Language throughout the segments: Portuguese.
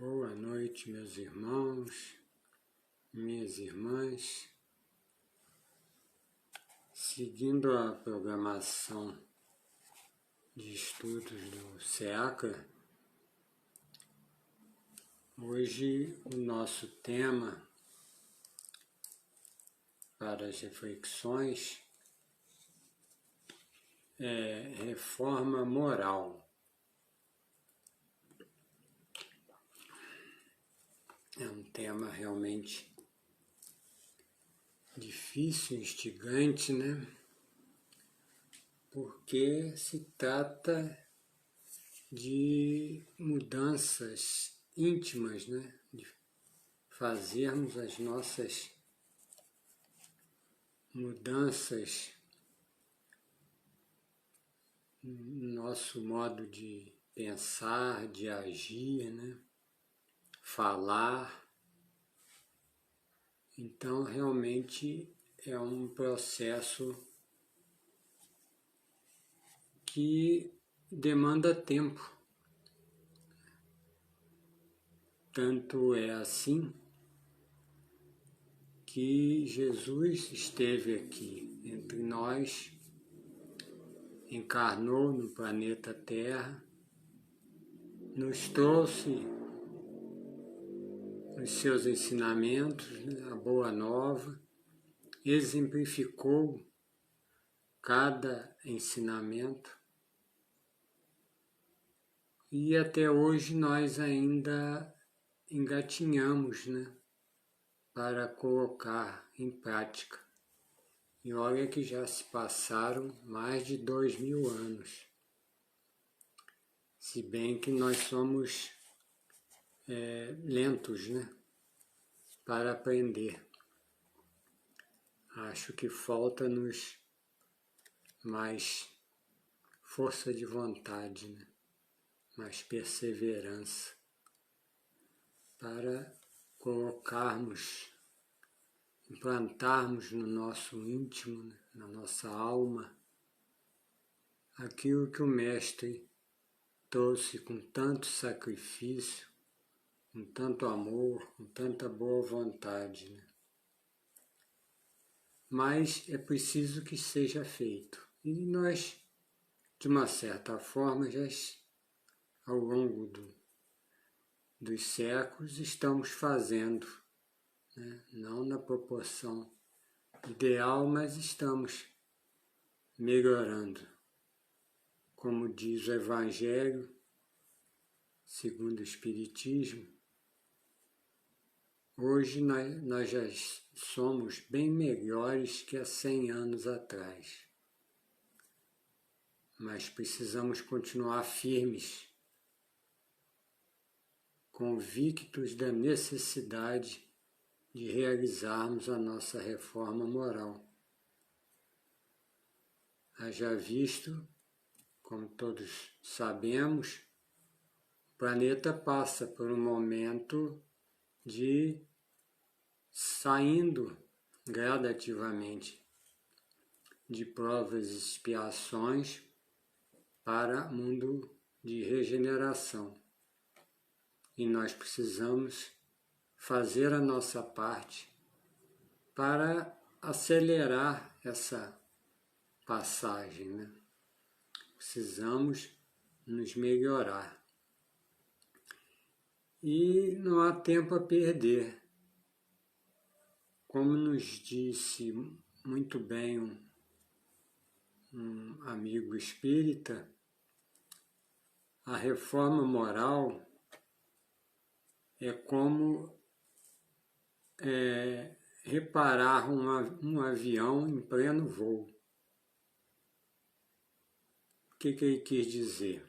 Boa noite, meus irmãos, minhas irmãs. Seguindo a programação de estudos do SEACA, hoje o nosso tema para as reflexões é reforma moral. É um tema realmente difícil, instigante, né? Porque se trata de mudanças íntimas, né? De fazermos as nossas mudanças no nosso modo de pensar, de agir, né? Falar. Então, realmente é um processo que demanda tempo. Tanto é assim que Jesus esteve aqui entre nós, encarnou no planeta Terra, nos trouxe os seus ensinamentos, a Boa Nova, exemplificou cada ensinamento e até hoje nós ainda engatinhamos, né, para colocar em prática. E olha que já se passaram mais de 2000 anos, se bem que nós somos lentos, né, para aprender. Acho que falta-nos mais força de vontade, né, mais perseverança para colocarmos, implantarmos no nosso íntimo, né, na nossa alma, aquilo que o Mestre trouxe com tanto sacrifício, com tanto amor, com tanta boa vontade, né? Mas é preciso que seja feito. E nós, de uma certa forma, já ao longo dos séculos, estamos fazendo, né? Não na proporção ideal, mas estamos melhorando. Como diz o Evangelho, segundo o Espiritismo, hoje nós já somos bem melhores que há 100 anos atrás. Mas precisamos continuar firmes, convictos da necessidade de realizarmos a nossa reforma moral. Haja visto, como todos sabemos, o planeta passa por um momento de saindo gradativamente de provas e expiações para mundo de regeneração. E nós precisamos fazer a nossa parte para acelerar essa passagem, né? Precisamos nos melhorar. E não há tempo a perder. Como nos disse muito bem um amigo espírita, a reforma moral é como reparar um avião em pleno voo. O que ele quis dizer?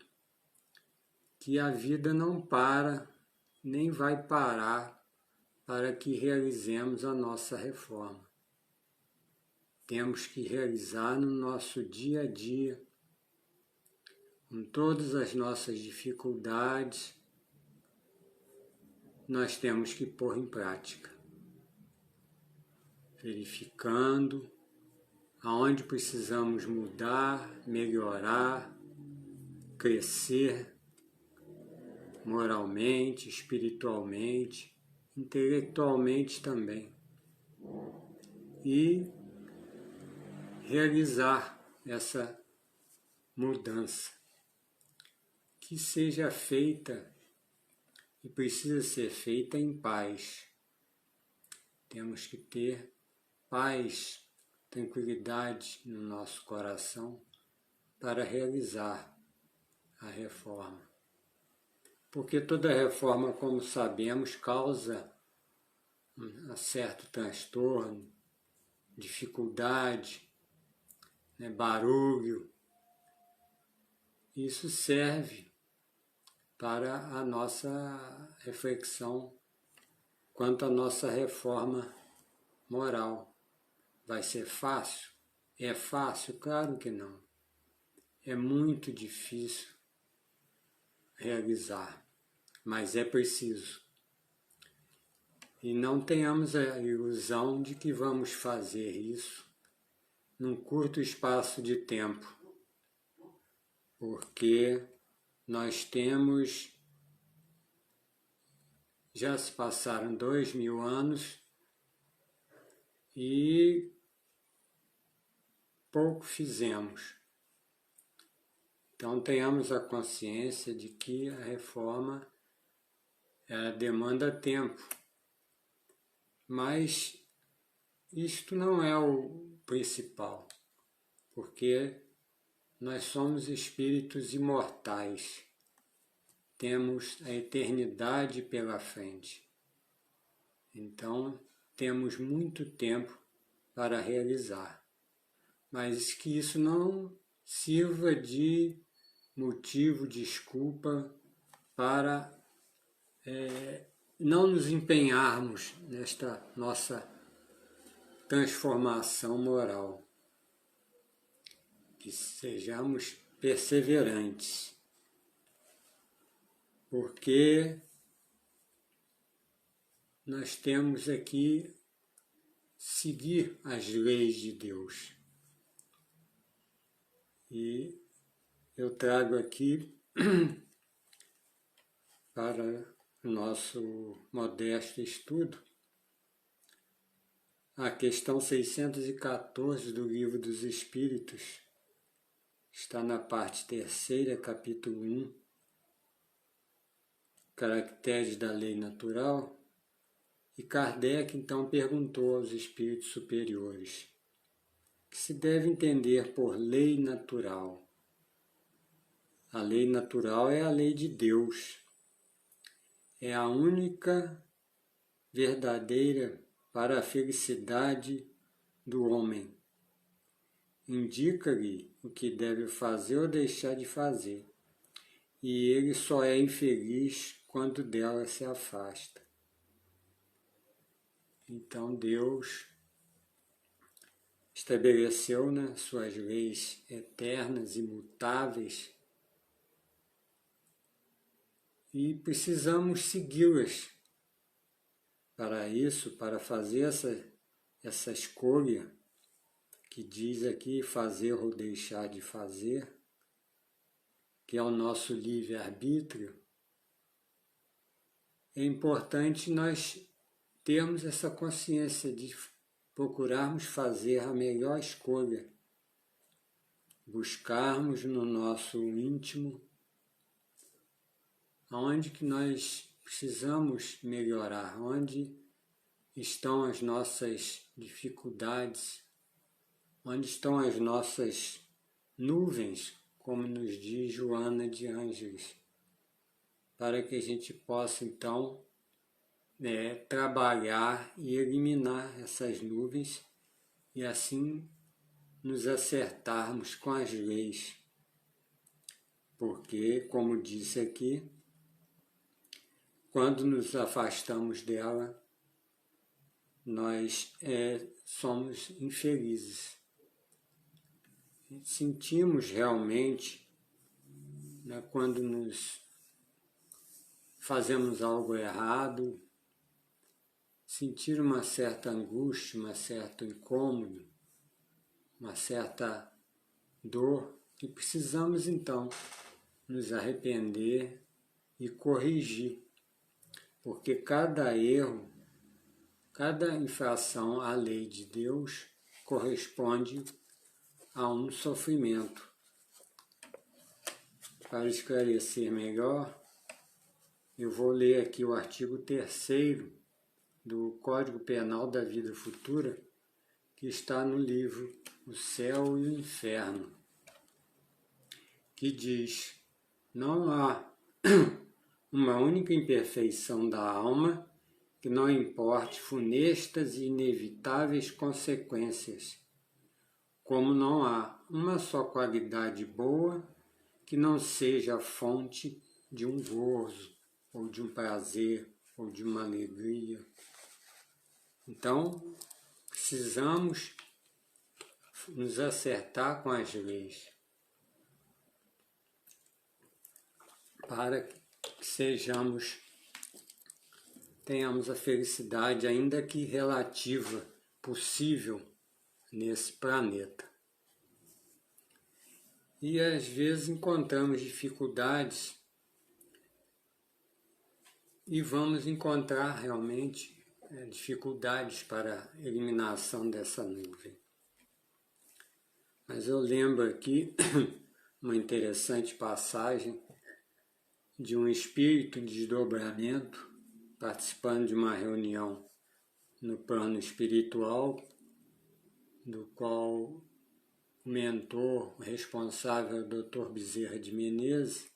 Que a vida não para, nem vai parar para que realizemos a nossa reforma. Temos que realizar no nosso dia a dia, com todas as nossas dificuldades, nós temos que pôr em prática, verificando aonde precisamos mudar, melhorar, crescer, moralmente, espiritualmente, intelectualmente também. E realizar essa mudança, que seja feita e precisa ser feita em paz. Temos que ter paz, tranquilidade no nosso coração para realizar a reforma. Porque toda reforma, como sabemos, causa um certo transtorno, dificuldade, barulho. Isso serve para a nossa reflexão quanto à nossa reforma moral. Vai ser fácil? É fácil? Claro que não. É muito difícil realizar, mas é preciso. E não tenhamos a ilusão de que vamos fazer isso num curto espaço de tempo, porque nós já se passaram 2000 anos e pouco fizemos. Então tenhamos a consciência de que a reforma demanda tempo, mas isto não é o principal, porque nós somos espíritos imortais, temos a eternidade pela frente, então temos muito tempo para realizar, mas que isso não sirva de motivo, desculpa para não nos empenharmos nesta nossa transformação moral, que sejamos perseverantes, porque nós temos aqui seguir as leis de Deus. E eu trago aqui para o nosso modesto estudo a questão 614 do Livro dos Espíritos. Está na parte 3ª, capítulo 1, Caracteres da Lei Natural, e Kardec então perguntou aos espíritos superiores o que se deve entender por lei natural. A lei natural é a lei de Deus, é a única verdadeira para a felicidade do homem. Indica-lhe o que deve fazer ou deixar de fazer, e ele só é infeliz quando dela se afasta. Então Deus estabeleceu suas leis eternas, imutáveis, e precisamos segui-las. Para isso, para fazer essa escolha, que diz aqui fazer ou deixar de fazer, que é o nosso livre-arbítrio, é importante nós termos essa consciência de procurarmos fazer a melhor escolha, buscarmos no nosso íntimo onde que nós precisamos melhorar, onde estão as nossas dificuldades, onde estão as nossas nuvens, como nos diz Joana de Ângeles, para que a gente possa então trabalhar e eliminar essas nuvens e assim nos acertarmos com as leis. Porque, como disse aqui, quando nos afastamos dela, nós somos infelizes. Sentimos realmente, quando nos fazemos algo errado, sentir uma certa angústia, um certo incômodo, uma certa dor, e precisamos então nos arrepender e corrigir, porque cada erro, cada infração à lei de Deus corresponde a um sofrimento. Para esclarecer melhor, eu vou ler aqui o artigo 3º do Código Penal da Vida Futura, que está no livro O Céu e o Inferno, que diz: não há uma única imperfeição da alma que não importe funestas e inevitáveis consequências, como não há uma só qualidade boa que não seja a fonte de um gozo, ou de um prazer, ou de uma alegria. Então, precisamos nos acertar com as leis para que tenhamos a felicidade, ainda que relativa, possível nesse planeta. E às vezes encontramos dificuldades e vamos encontrar realmente dificuldades para a eliminação dessa nuvem. Mas eu lembro aqui uma interessante passagem de um espírito em desdobramento participando de uma reunião no plano espiritual, do qual o mentor, o responsável, é o Dr. Bezerra de Menezes,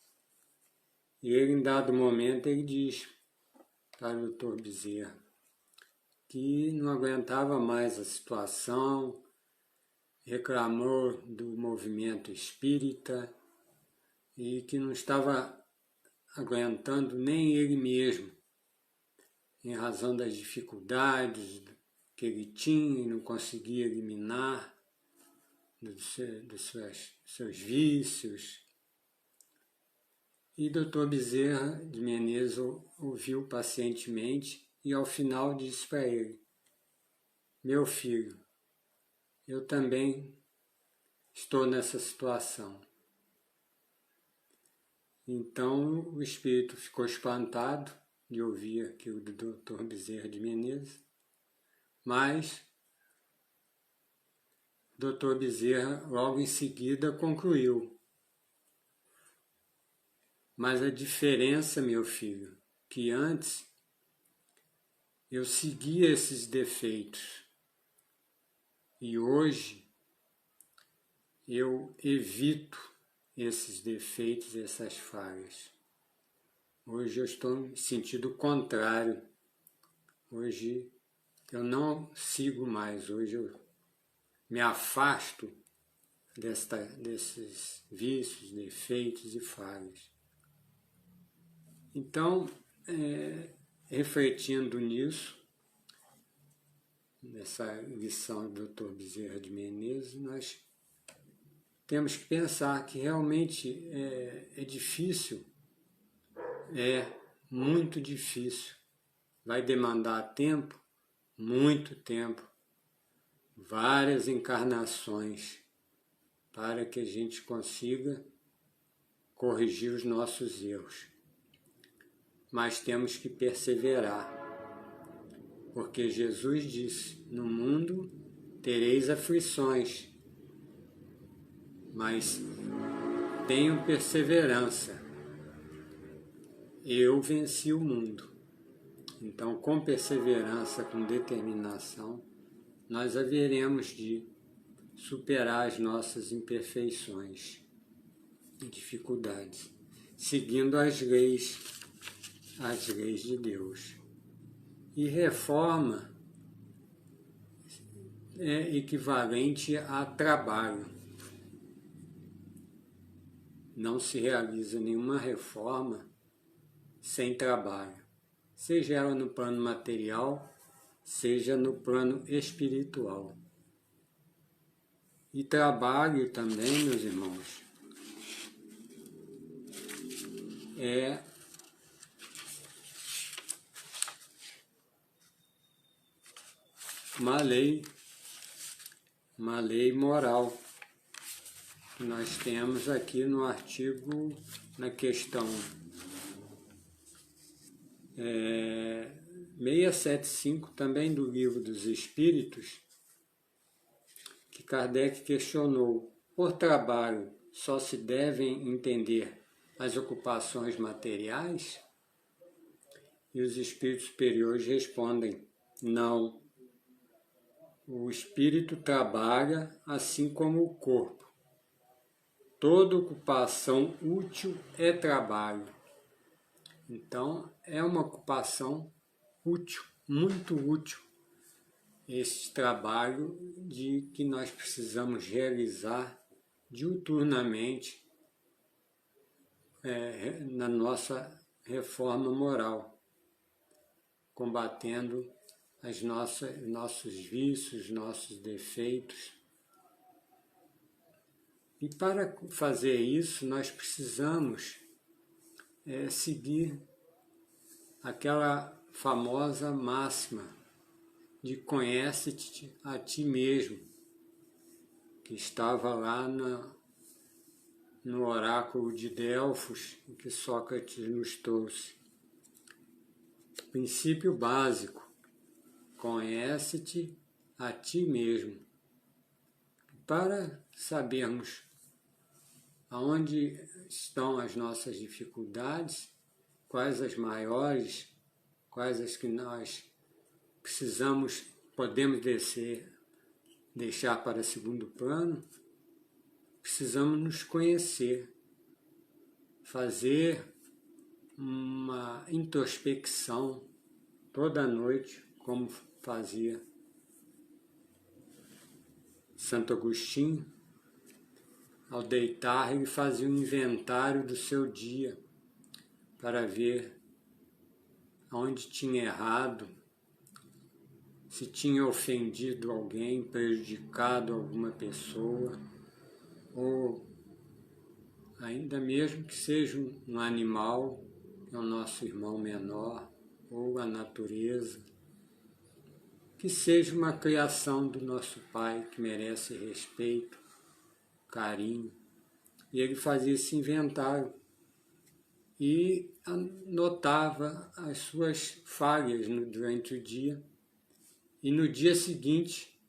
e ele, em dado momento, ele diz para o Dr. Bezerra que não aguentava mais a situação, reclamou do movimento espírita e que não estava aguentando nem ele mesmo, em razão das dificuldades que ele tinha e não conseguia eliminar dos seus vícios. E Dr. Bezerra de Menezes ouviu pacientemente e ao final disse para ele: meu filho, eu também estou nessa situação. Então o espírito ficou espantado de ouvir aquilo do Dr. Bezerra de Menezes, mas Dr. Bezerra logo em seguida concluiu: mas a diferença, meu filho, que antes eu seguia esses defeitos e hoje eu evito esses defeitos, essas falhas. Hoje eu estou em sentido contrário. Hoje eu não sigo mais, hoje eu me afasto desses vícios, defeitos e falhas. Então, refletindo nisso, nessa lição do Dr. Bezerra de Menezes, nós temos que pensar que realmente é difícil, muito difícil, vai demandar tempo, muito tempo, várias encarnações, para que a gente consiga corrigir os nossos erros. Mas temos que perseverar, porque Jesus disse: no mundo tereis aflições, mas tenham perseverança, eu venci o mundo. Então, com perseverança, com determinação, nós haveremos de superar as nossas imperfeições e dificuldades, seguindo as leis de Deus. E reforma é equivalente a trabalho. Não se realiza nenhuma reforma sem trabalho, seja ela no plano material, seja no plano espiritual. E trabalho também, meus irmãos, é uma lei moral que nós temos aqui no artigo, na questão 675, também do Livro dos Espíritos, que Kardec questionou: por trabalho só se devem entender as ocupações materiais? E os espíritos superiores respondem: não. O espírito trabalha assim como o corpo. Toda ocupação útil é trabalho. Então, é uma ocupação útil, muito útil, esse trabalho de que nós precisamos realizar diuturnamente na nossa reforma moral, combatendo nossos vícios, nossos defeitos. E para fazer isso, nós precisamos seguir aquela famosa máxima de conhece-te a ti mesmo, que estava lá no oráculo de Delfos, que Sócrates nos trouxe. Princípio básico: conhece-te a ti mesmo. Para sabermos aonde estão as nossas dificuldades, quais as maiores, quais as que nós podemos deixar para segundo plano, precisamos nos conhecer, fazer uma introspecção toda noite, como fazia Santo Agostinho. Ao deitar, ele fazia um inventário do seu dia para ver onde tinha errado, se tinha ofendido alguém, prejudicado alguma pessoa, ou ainda mesmo que seja um animal, que é o nosso irmão menor, ou a natureza, que seja uma criação do nosso Pai que merece respeito, carinho. E ele fazia esse inventário e anotava as suas falhas durante o dia. E no dia seguinte,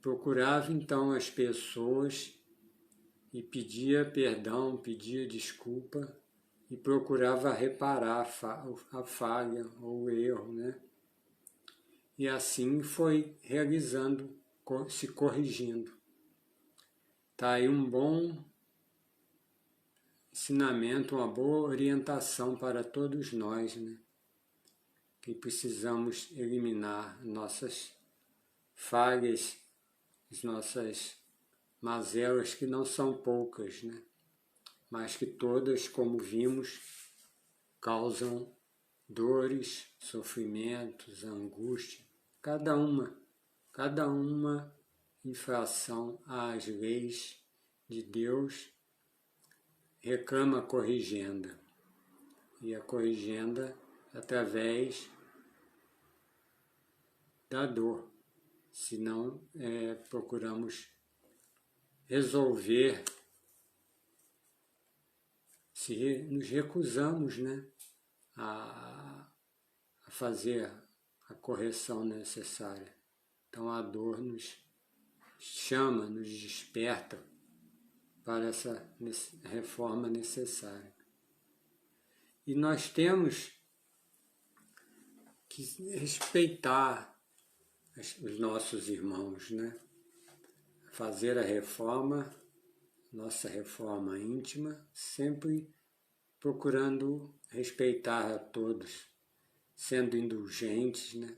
procurava então as pessoas e pedia perdão, pedia desculpa e procurava reparar a falha ou o erro, né? E assim foi realizando, se corrigindo. Está aí um bom ensinamento, uma boa orientação para todos nós, né? Que precisamos eliminar nossas falhas, as nossas mazelas, que não são poucas, né? Mas que todas, como vimos, causam dores, sofrimentos, angústia, cada uma infração às leis de Deus, reclama a corrigenda. E a corrigenda através da dor, se não procuramos resolver, se nos recusamos, né, a fazer a correção necessária. Então a dor nos chama, nos desperta para essa reforma necessária. E nós temos que respeitar os nossos irmãos, né? Fazer a reforma, nossa reforma íntima, sempre procurando respeitar a todos, sendo indulgentes, né?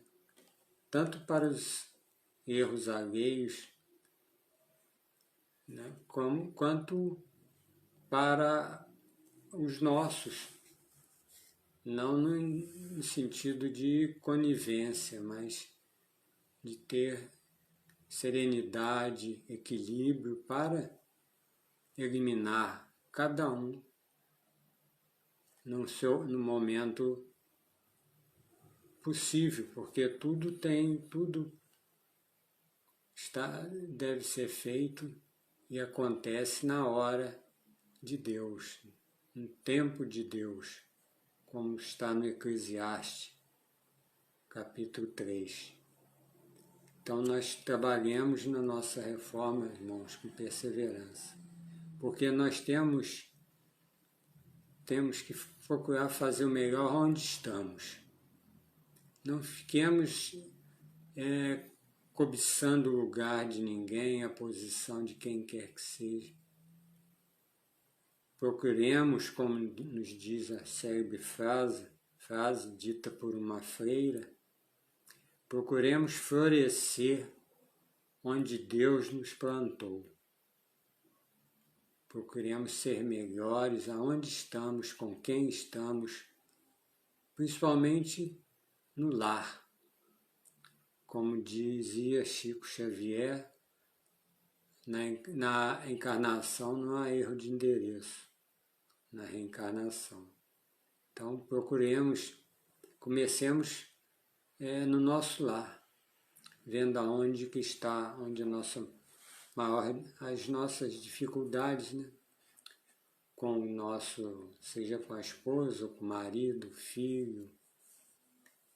Tanto para os erros alheios, né? Quanto para os nossos, não no sentido de conivência, mas de ter serenidade, equilíbrio para eliminar cada um no momento possível, porque tudo deve ser feito e acontece na hora de Deus, no tempo de Deus, como está no Eclesiastes, capítulo 3. Então nós trabalhemos na nossa reforma, irmãos, com perseverança, porque nós temos que procurar fazer o melhor onde estamos. Não fiquemos cobiçando o lugar de ninguém, a posição de quem quer que seja. Procuremos, como nos diz a célebre frase dita por uma freira, procuremos florescer onde Deus nos plantou. Procuremos ser melhores aonde estamos, com quem estamos, principalmente no lar. Como dizia Chico Xavier, na encarnação não há erro de endereço, na reencarnação. Então comecemos no nosso lar, vendo aonde que está, onde as nossas dificuldades, né? Com o nosso, seja com a esposa, ou com o marido, filho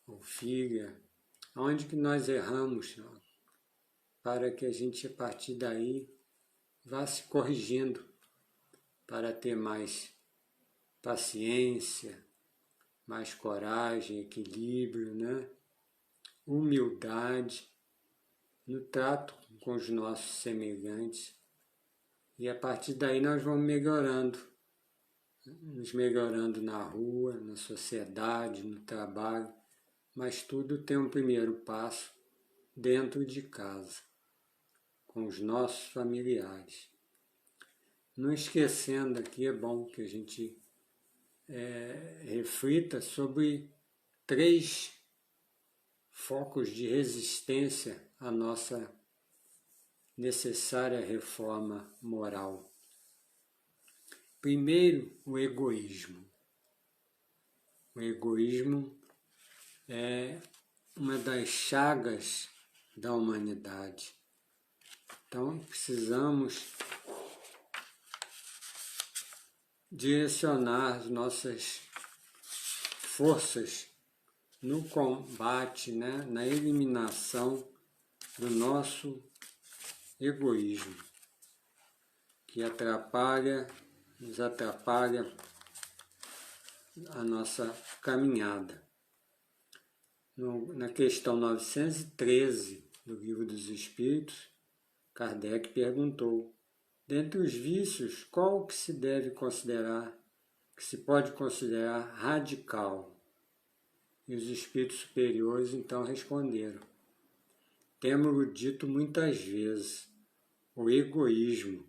ou filha, aonde que nós erramos, para que a gente, a partir daí, vá se corrigindo, para ter mais paciência, mais coragem, equilíbrio, né? Humildade no trato com os nossos semelhantes. E a partir daí nós vamos nos melhorando na rua, na sociedade, no trabalho, mas tudo tem um primeiro passo dentro de casa, com os nossos familiares. Não esquecendo aqui, é bom que a gente reflita sobre 3 focos de resistência à nossa necessária reforma moral. Primeiro, o egoísmo. O egoísmo é uma das chagas da humanidade. Então, precisamos direcionar as nossas forças no combate, né, na eliminação do nosso egoísmo, que nos atrapalha a nossa caminhada. Na questão 913 do Livro dos Espíritos, Kardec perguntou: dentre os vícios, qual que se pode considerar radical? E os espíritos superiores então responderam: temos-lo dito muitas vezes, o egoísmo,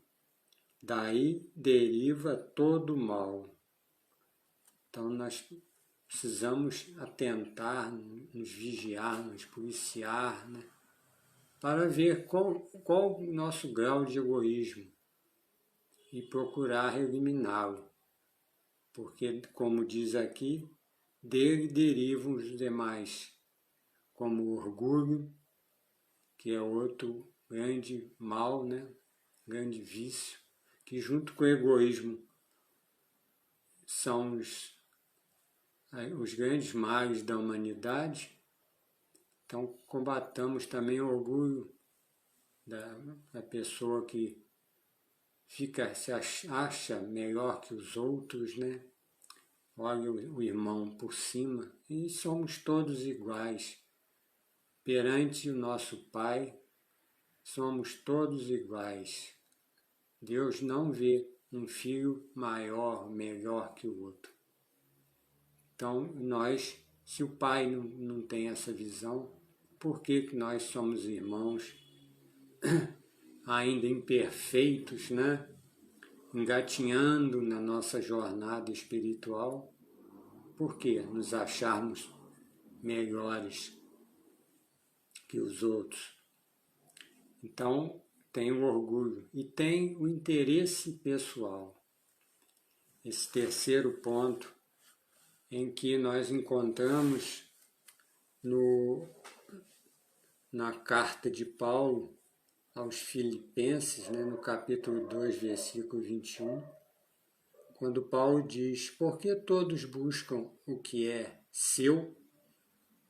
daí deriva todo o mal. Então nós precisamos atentar, nos vigiar, nos policiar, né, para ver qual o nosso grau de egoísmo e procurar eliminá-lo. Porque, como diz aqui, dele derivam os demais, como o orgulho, que é outro grande mal, né? Grande vício, que junto com o egoísmo são os grandes males da humanidade. Então, combatamos também o orgulho da pessoa que se acha melhor que os outros, né? Olha o irmão por cima, e somos todos iguais. Perante o nosso Pai, somos todos iguais. Deus não vê um filho maior, melhor que o outro. Então, se o Pai não tem essa visão, por que nós somos irmãos, ainda imperfeitos, né? Engatinhando na nossa jornada espiritual, por que nos acharmos melhores que os outros? Então, tem o orgulho e tem o interesse pessoal. Esse terceiro ponto em que nós encontramos na carta de Paulo aos Filipenses, né, no capítulo 2, versículo 21, quando Paulo diz: porque todos buscam o que é seu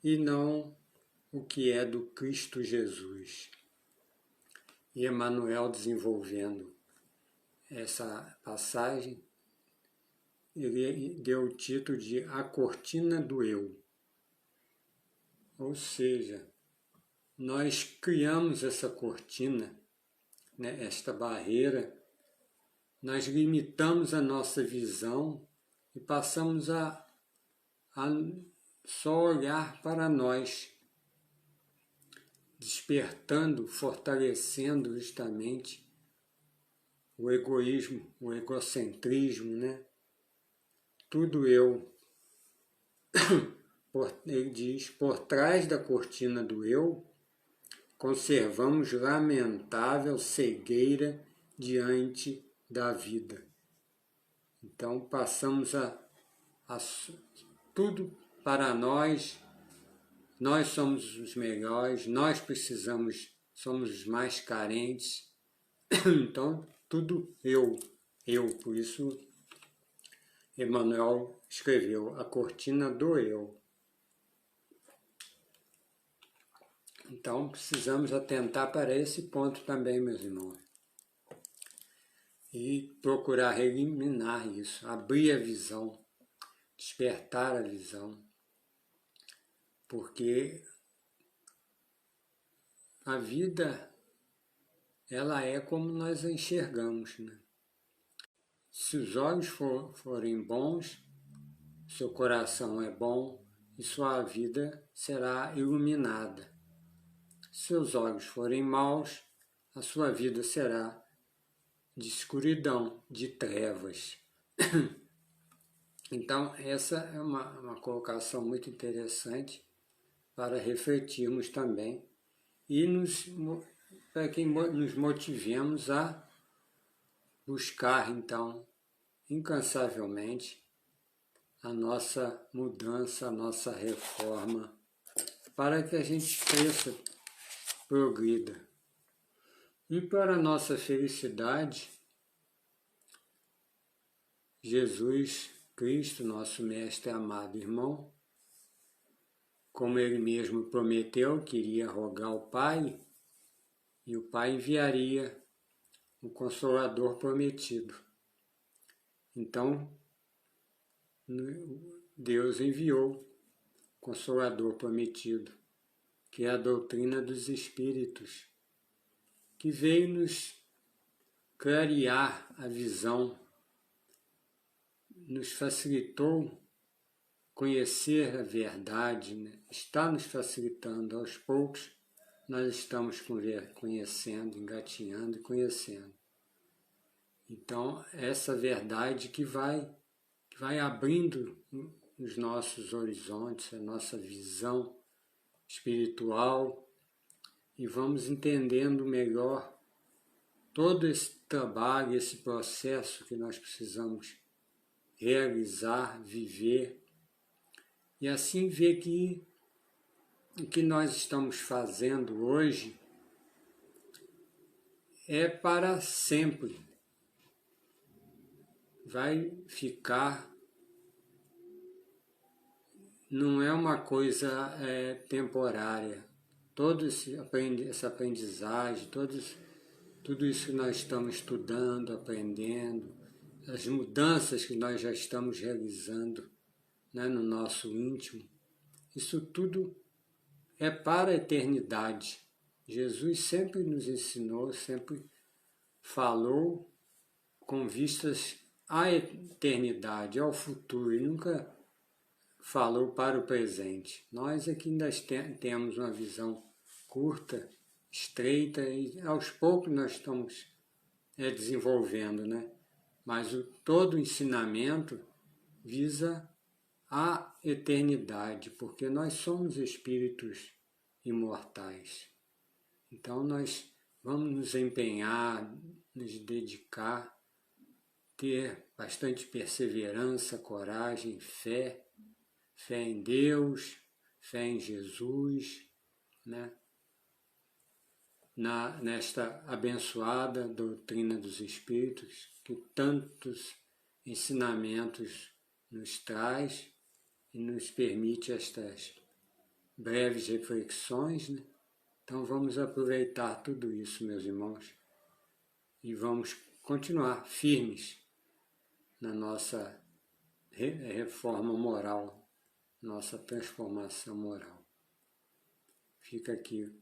e não o que é do Cristo Jesus. E Emmanuel, desenvolvendo essa passagem, ele deu o título de A Cortina do Eu. Ou seja, nós criamos essa cortina, né, esta barreira, nós limitamos a nossa visão e passamos a só olhar para nós, despertando, fortalecendo justamente o egoísmo, o egocentrismo, né? Tudo eu. Ele diz, por trás da cortina do eu, conservamos lamentável cegueira diante da vida. Então passamos a tudo para nós somos os melhores, nós precisamos, somos os mais carentes, então tudo eu, por isso Emmanuel escreveu A Cortina do Eu. Então precisamos atentar para esse ponto também, meus irmãos, e procurar eliminar isso, abrir a visão, despertar a visão, porque a vida, ela é como nós a enxergamos, né? Se os olhos forem bons, seu coração é bom e sua vida será iluminada. Se seus olhos forem maus, a sua vida será de escuridão, de trevas. Então, essa é uma colocação muito interessante para refletirmos também e para que nos motivemos a buscar, então, incansavelmente, a nossa mudança, a nossa reforma, para que a gente cresça, progrida. E para a nossa felicidade, Jesus Cristo, nosso Mestre amado irmão, como ele mesmo prometeu que iria rogar ao Pai, e o Pai enviaria o Consolador prometido. Então, Deus enviou o Consolador prometido, que é a doutrina dos Espíritos, que veio nos clarear a visão, nos facilitou conhecer a verdade, né? Está nos facilitando. Aos poucos nós estamos conhecendo, engatinhando e conhecendo. Então, essa verdade que vai abrindo os nossos horizontes, a nossa visão espiritual, e vamos entendendo melhor todo esse trabalho, esse processo que nós precisamos realizar, viver, e assim ver que o que nós estamos fazendo hoje é para sempre. Vai ficar, não é uma coisa temporária. Todo essa aprendizagem, tudo isso que nós estamos estudando, aprendendo, as mudanças que nós já estamos realizando, né, no nosso íntimo, isso tudo é para a eternidade. Jesus sempre nos ensinou, sempre falou com vistas à eternidade, ao futuro, e nunca falou para o presente. Nós aqui ainda temos uma visão curta, estreita, e aos poucos nós estamos desenvolvendo, né? Mas todo o ensinamento visa a eternidade, porque nós somos espíritos imortais. Então nós vamos nos empenhar, nos dedicar, ter bastante perseverança, coragem, fé em Deus, fé em Jesus, né? Nesta abençoada doutrina dos Espíritos, que tantos ensinamentos nos traz e nos permite estas breves reflexões, né? Então vamos aproveitar tudo isso, meus irmãos, e vamos continuar firmes na nossa reforma moral, nossa transformação moral. Fica aqui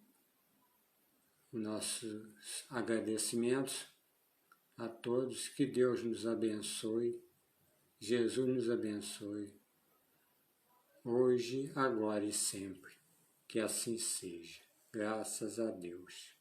os nossos agradecimentos a todos, que Deus nos abençoe, Jesus nos abençoe, hoje, agora e sempre. Que assim seja. Graças a Deus.